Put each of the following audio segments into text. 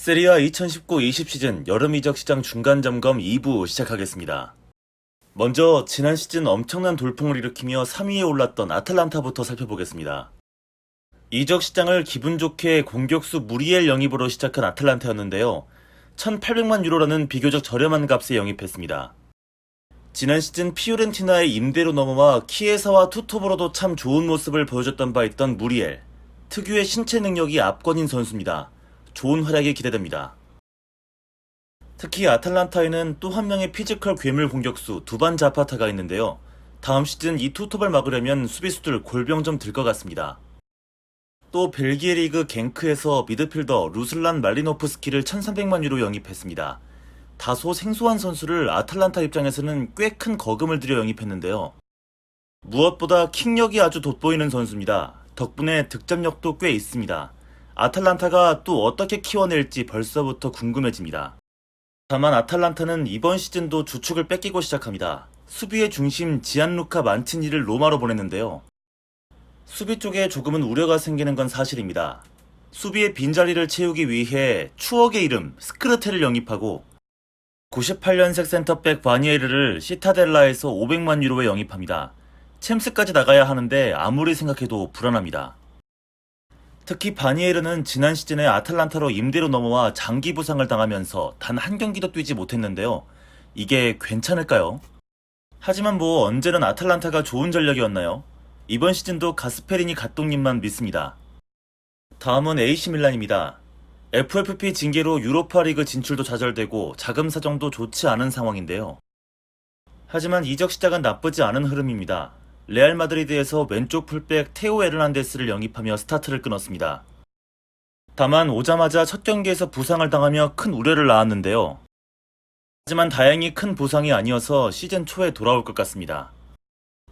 세리아 2019-20 시즌 여름 이적 시장 중간 점검 2부 시작하겠습니다. 먼저 지난 시즌 엄청난 돌풍을 일으키며 3위에 올랐던 아탈란타부터 살펴보겠습니다. 이적 시장을 기분 좋게 공격수 무리엘 영입으로 시작한 아탈란타였는데요. 1,800만 유로라는 비교적 저렴한 값에 영입했습니다. 지난 시즌 피오렌티나의 임대로 넘어와 키에사와 투톱으로도 참 좋은 모습을 보여줬던 바 있던 무리엘. 특유의 신체 능력이 압권인 선수입니다. 좋은 활약이 기대됩니다. 특히 아탈란타에는 또 한 명의 피지컬 괴물 공격수 두반 자파타가 있는데요. 다음 시즌 이 투톱을 막으려면 수비수들 골병 좀 들 것 같습니다. 또 벨기에 리그 겐크에서 미드필더 루슬란 말리노프스키를 1,300만 유로 영입했습니다. 다소 생소한 선수를 아탈란타 입장에서는 꽤 큰 거금을 들여 영입했는데요. 무엇보다 킥력이 아주 돋보이는 선수입니다. 덕분에 득점력도 꽤 있습니다. 아탈란타가 또 어떻게 키워낼지 벌써부터 궁금해집니다. 다만 아탈란타는 이번 시즌도 주축을 뺏기고 시작합니다. 수비의 중심 지안루카 만치니를 로마로 보냈는데요. 수비 쪽에 조금은 우려가 생기는 건 사실입니다. 수비의 빈자리를 채우기 위해 추억의 이름 스크르테를 영입하고 98년생 센터백 바니에르를 시타델라에서 500만 유로에 영입합니다. 챔스까지 나가야 하는데 아무리 생각해도 불안합니다. 특히 바니에르는 지난 시즌에 아탈란타로 임대로 넘어와 장기 부상을 당하면서 단 한 경기도 뛰지 못했는데요. 이게 괜찮을까요? 하지만 언제는 아탈란타가 좋은 전력이었나요? 이번 시즌도 가스페리니 갓동님만 믿습니다. 다음은 AC 밀란입니다. FFP 징계로 유로파리그 진출도 좌절되고 자금 사정도 좋지 않은 상황인데요. 하지만 이적 시작은 나쁘지 않은 흐름입니다. 레알 마드리드에서 왼쪽 풀백 테오 에르난데스를 영입하며 스타트를 끊었습니다. 다만 오자마자 첫 경기에서 부상을 당하며 큰 우려를 낳았는데요. 하지만 다행히 큰 부상이 아니어서 시즌 초에 돌아올 것 같습니다.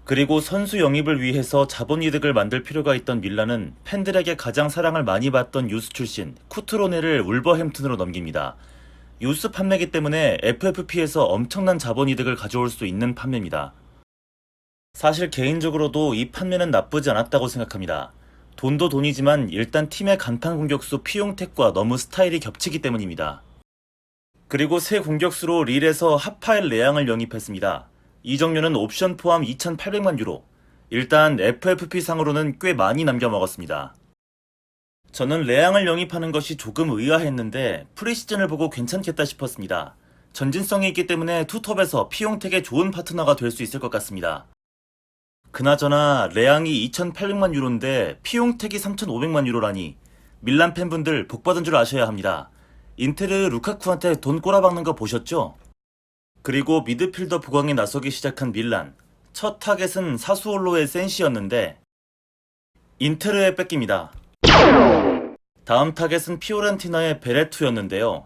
그리고 선수 영입을 위해서 자본이득을 만들 필요가 있던 밀란은 팬들에게 가장 사랑을 많이 받던 유스 출신 쿠트로네를 울버햄튼으로 넘깁니다. 유스 판매기 때문에 FFP에서 엄청난 자본이득을 가져올 수 있는 판매입니다. 사실 개인적으로도 이 판매는 나쁘지 않았다고 생각합니다. 돈도 돈이지만 일단 팀의 간판 공격수 피용택과 너무 스타일이 겹치기 때문입니다. 그리고 새 공격수로 릴에서 하파엘 레앙을 영입했습니다. 이적료는 옵션 포함 2,800만 유로. 일단 FFP 상으로는 꽤 많이 남겨먹었습니다. 저는 레앙을 영입하는 것이 조금 의아했는데 프리시즌을 보고 괜찮겠다 싶었습니다. 전진성이 있기 때문에 투톱에서 피용택의 좋은 파트너가 될 수 있을 것 같습니다. 그나저나 레앙이 2,800만 유로인데 피용택이 3,500만 유로라니 밀란 팬분들 복받은 줄 아셔야 합니다. 인테르 루카쿠한테 돈 꼬라박는 거 보셨죠? 그리고 미드필더 보강에 나서기 시작한 밀란. 첫 타겟은 사수올로의 센시였는데 인테르에 뺏깁니다. 다음 타겟은 피오렌티나의 베레투였는데요.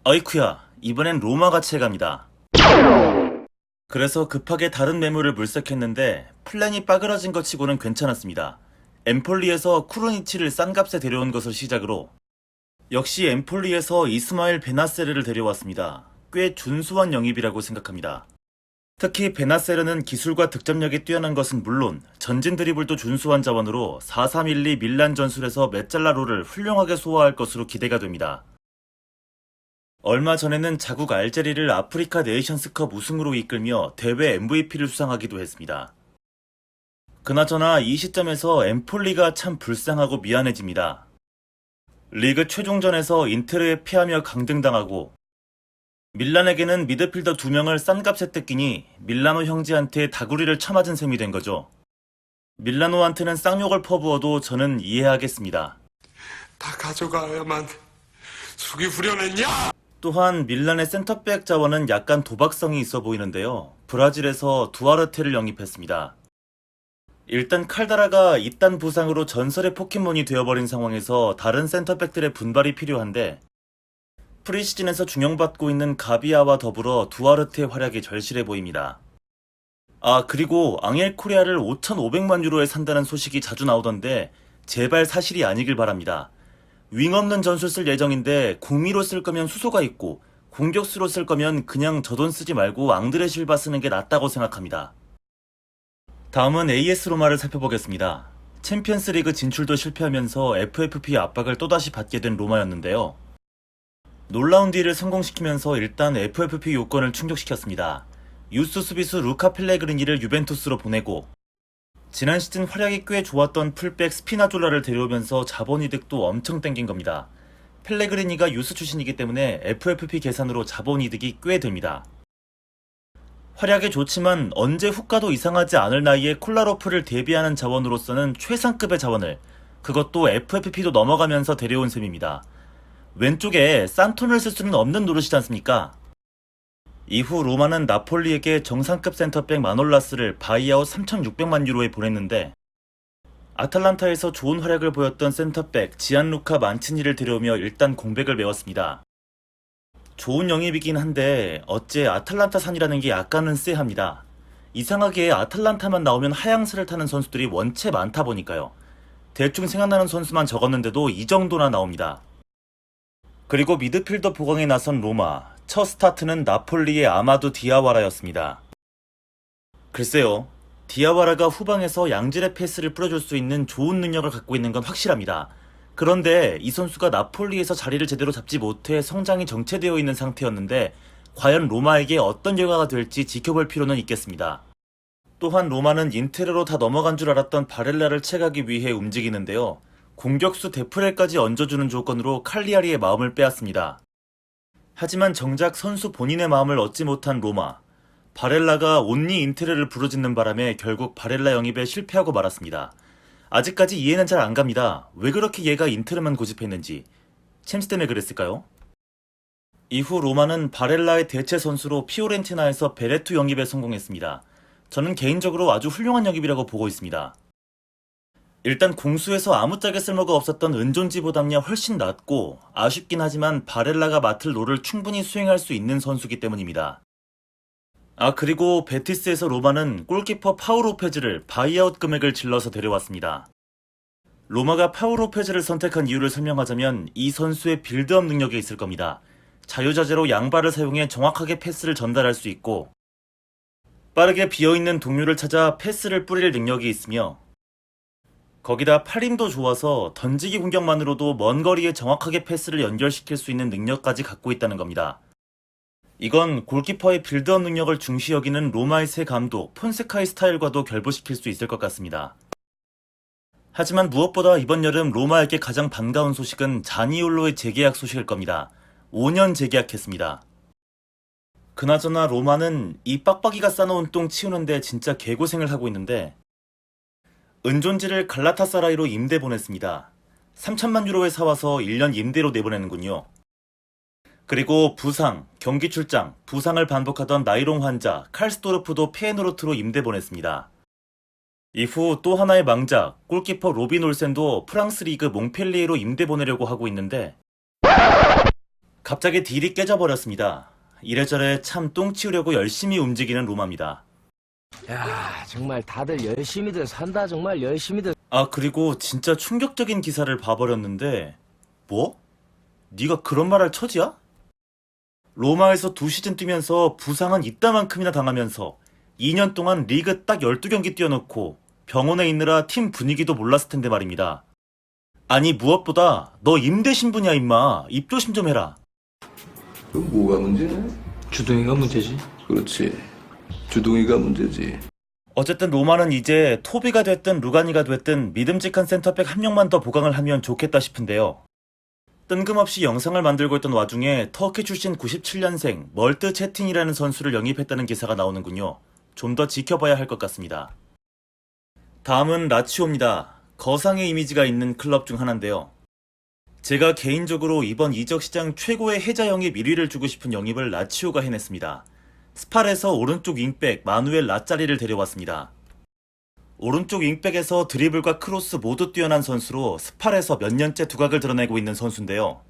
어이쿠야, 이번엔 로마가 채갑니다. 그래서 급하게 다른 매물을 물색했는데 플랜이 빠그라진 것 치고는 괜찮았습니다. 엠폴리에서 쿠르니치를 싼 값에 데려온 것을 시작으로 역시 엠폴리에서 이스마일 베나세르를 데려왔습니다. 꽤 준수한 영입이라고 생각합니다. 특히 베나세르는 기술과 득점력이 뛰어난 것은 물론 전진 드리블도 준수한 자원으로 4-3-1-2 밀란 전술에서 메잘라로를 훌륭하게 소화할 것으로 기대가 됩니다. 얼마 전에는 자국 알제리를 아프리카 네이션스컵 우승으로 이끌며 대회 MVP를 수상하기도 했습니다. 그나저나 이 시점에서 엠폴리가 참 불쌍하고 미안해집니다. 리그 최종전에서 인테르에 패하며 강등당하고 밀란에게는 미드필더 2명을 싼 값에 뜯기니 밀라노 형제한테 다구리를 쳐맞은 셈이 된 거죠. 밀라노한테는 쌍욕을 퍼부어도 저는 이해하겠습니다. 다 가져가야만 숙이 후련했냐? 또한 밀란의 센터백 자원은 약간 도박성이 있어 보이는데요. 브라질에서 두아르테를 영입했습니다. 일단 칼다라가 이딴 부상으로 전설의 포켓몬이 되어버린 상황에서 다른 센터백들의 분발이 필요한데 프리시즌에서 중용받고 있는 가비아와 더불어 두아르테의 활약이 절실해 보입니다. 그리고 앙헬 코리아를 5,500만 유로에 산다는 소식이 자주 나오던데 제발 사실이 아니길 바랍니다. 윙 없는 전술 쓸 예정인데 공미로 쓸 거면 수소가 있고 공격수로 쓸 거면 그냥 저 돈 쓰지 말고 앙드레 실바 쓰는 게 낫다고 생각합니다. 다음은 AS 로마를 살펴보겠습니다. 챔피언스 리그 진출도 실패하면서 FFP 압박을 또다시 받게 된 로마였는데요. 놀라운 딜을 성공시키면서 일단 FFP 요건을 충족시켰습니다. 유스 수비수 루카 펠레그리니를 유벤투스로 보내고 지난 시즌 활약이 꽤 좋았던 풀백 스피나졸라를 데려오면서 자본이득도 엄청 땡긴 겁니다. 펠레그리니가 유스 출신이기 때문에 FFP 계산으로 자본이득이 꽤 됩니다. 활약이 좋지만 언제 훅 가도 이상하지 않을 나이에 콜라로프를 대비하는 자원으로서는 최상급의 자원을, 그것도 FFP도 넘어가면서 데려온 셈입니다. 왼쪽에 산톤을 쓸 수는 없는 노릇이지 않습니까? 이후 로마는 나폴리에게 정상급 센터백 마놀라스를 바이아웃 3,600만 유로에 보냈는데 아탈란타에서 좋은 활약을 보였던 센터백 지안루카 만치니를 데려오며 일단 공백을 메웠습니다. 좋은 영입이긴 한데 어째 아탈란타 산이라는 게 약간은 쎄합니다. 이상하게 아탈란타만 나오면 하향세를 타는 선수들이 원체 많다 보니까요. 대충 생각나는 선수만 적었는데도 이 정도나 나옵니다. 그리고 미드필더 보강에 나선 로마, 첫 스타트는 나폴리의 아마두 디아와라였습니다. 글쎄요, 디아와라가 후방에서 양질의 패스를 뿌려줄 수 있는 좋은 능력을 갖고 있는 건 확실합니다. 그런데 이 선수가 나폴리에서 자리를 제대로 잡지 못해 성장이 정체되어 있는 상태였는데 과연 로마에게 어떤 결과가 될지 지켜볼 필요는 있겠습니다. 또한 로마는 인테르로 다 넘어간 줄 알았던 바렐라를 채가기 위해 움직이는데요. 공격수 데프렐까지 얹어주는 조건으로 칼리아리의 마음을 빼앗습니다. 하지만 정작 선수 본인의 마음을 얻지 못한 로마. 바렐라가 온리 인테르를 부르짖는 바람에 결국 바렐라 영입에 실패하고 말았습니다. 아직까지 이해는 잘 안 갑니다. 왜 그렇게 얘가 인테르만 고집했는지. 챔스 때문에 그랬을까요? 이후 로마는 바렐라의 대체 선수로 피오렌티나에서 베레투 영입에 성공했습니다. 저는 개인적으로 아주 훌륭한 영입이라고 보고 있습니다. 일단 공수에서 아무짝에 쓸모가 없었던 은존지보다는 훨씬 낫고 아쉽긴 하지만 바렐라가 맡을 롤을 충분히 수행할 수 있는 선수이기 때문입니다. 그리고 베티스에서 로마는 골키퍼 파우로페즈를 바이아웃 금액을 질러서 데려왔습니다. 로마가 파우로페즈를 선택한 이유를 설명하자면 이 선수의 빌드업 능력에 있을 겁니다. 자유자재로 양발을 사용해 정확하게 패스를 전달할 수 있고 빠르게 비어있는 동료를 찾아 패스를 뿌릴 능력이 있으며 거기다 팔힘도 좋아서 던지기 공격만으로도 먼 거리에 정확하게 패스를 연결시킬 수 있는 능력까지 갖고 있다는 겁니다. 이건 골키퍼의 빌드업 능력을 중시 여기는 로마의 새 감독 폰세카의 스타일과도 결부시킬 수 있을 것 같습니다. 하지만 무엇보다 이번 여름 로마에게 가장 반가운 소식은 자니올로의 재계약 소식일 겁니다. 5년 재계약했습니다. 그나저나 로마는 이 빡빡이가 싸놓은 똥 치우는데 진짜 개고생을 하고 있는데 은존지를 갈라타사라이로 임대 보냈습니다. 3천만 유로에 사와서 1년 임대로 내보내는군요. 그리고 부상, 경기 출장, 부상을 반복하던 나이롱 환자 칼스도르프도 페에노르트로 임대 보냈습니다. 이후 또 하나의 망작, 골키퍼 로빈 올센도 프랑스 리그 몽펠리에로 임대 보내려고 하고 있는데 갑자기 딜이 깨져버렸습니다. 이래저래 참 똥 치우려고 열심히 움직이는 로마입니다. 야, 정말 다들 열심히들 산다. 정말 열심히들. 그리고 진짜 충격적인 기사를 봐버렸는데 뭐? 네가 그런 말 할 처지야? 로마에서 2시즌 뛰면서 부상은 이따만큼이나 당하면서 2년 동안 리그 딱 12경기 뛰어놓고 병원에 있느라 팀 분위기도 몰랐을 텐데 말입니다. 아니 무엇보다 너 임대 신분이야 임마. 입 조심 좀 해라. 그럼 뭐가 문제냐? 주둥이가 문제지. 그렇지. 주둥이가 문제지. 어쨌든 로마는 이제 토비가 됐든 루가니가 됐든 믿음직한 센터백 한 명만 더 보강을 하면 좋겠다 싶은데요. 뜬금없이 영상을 만들고 있던 와중에 터키 출신 97년생 멀트 채틴이라는 선수를 영입했다는 기사가 나오는군요. 좀 더 지켜봐야 할 것 같습니다. 다음은 라치오입니다. 거상의 이미지가 있는 클럽 중 하나인데요. 제가 개인적으로 이번 이적 시장 최고의 해자 영입 1위를 주고 싶은 영입을 라치오가 해냈습니다. 스팔에서 오른쪽 윙백 마누엘 라짜리를 데려왔습니다. 오른쪽 윙백에서 드리블과 크로스 모두 뛰어난 선수로 스팔에서 몇 년째 두각을 드러내고 있는 선수인데요.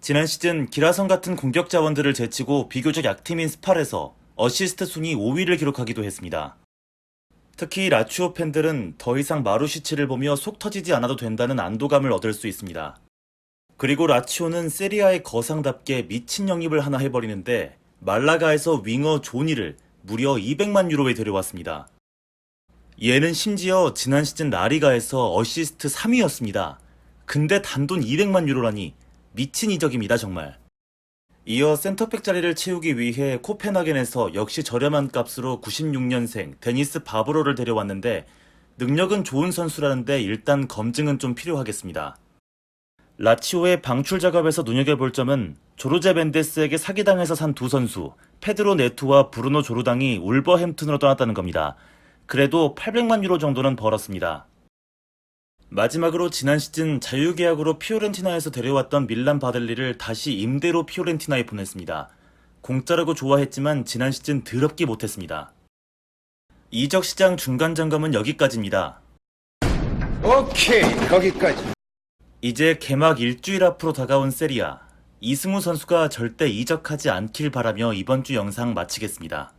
지난 시즌 기라성 같은 공격 자원들을 제치고 비교적 약팀인 스팔에서 어시스트 순위 5위를 기록하기도 했습니다. 특히 라치오 팬들은 더 이상 마루시치를 보며 속 터지지 않아도 된다는 안도감을 얻을 수 있습니다. 그리고 라치오는 세리아의 거상답게 미친 영입을 하나 해버리는데 말라가에서 윙어 조니를 무려 200만 유로에 데려왔습니다. 얘는 심지어 지난 시즌 라리가에서 어시스트 3위였습니다. 근데 단돈 200만 유로라니 미친 이적입니다 정말. 이어 센터백 자리를 채우기 위해 코펜하겐에서 역시 저렴한 값으로 96년생 데니스 바브로를 데려왔는데 능력은 좋은 선수라는데 일단 검증은 좀 필요하겠습니다. 라치오의 방출 작업에서 눈여겨볼 점은 조르제 멘데스에게 사기당해서 산 두 선수 페드로 네투와 브루노 조르당이 울버햄튼으로 떠났다는 겁니다. 그래도 800만 유로 정도는 벌었습니다. 마지막으로 지난 시즌 자유계약으로 피오렌티나에서 데려왔던 밀란 바델리를 다시 임대로 피오렌티나에 보냈습니다. 공짜라고 좋아했지만 지난 시즌 더럽게 못했습니다. 이적 시장 중간 점검은 여기까지입니다. 오케이, 거기까지. 이제 개막 일주일 앞으로 다가온 세리아. 이승우 선수가 절대 이적하지 않길 바라며 이번 주 영상 마치겠습니다.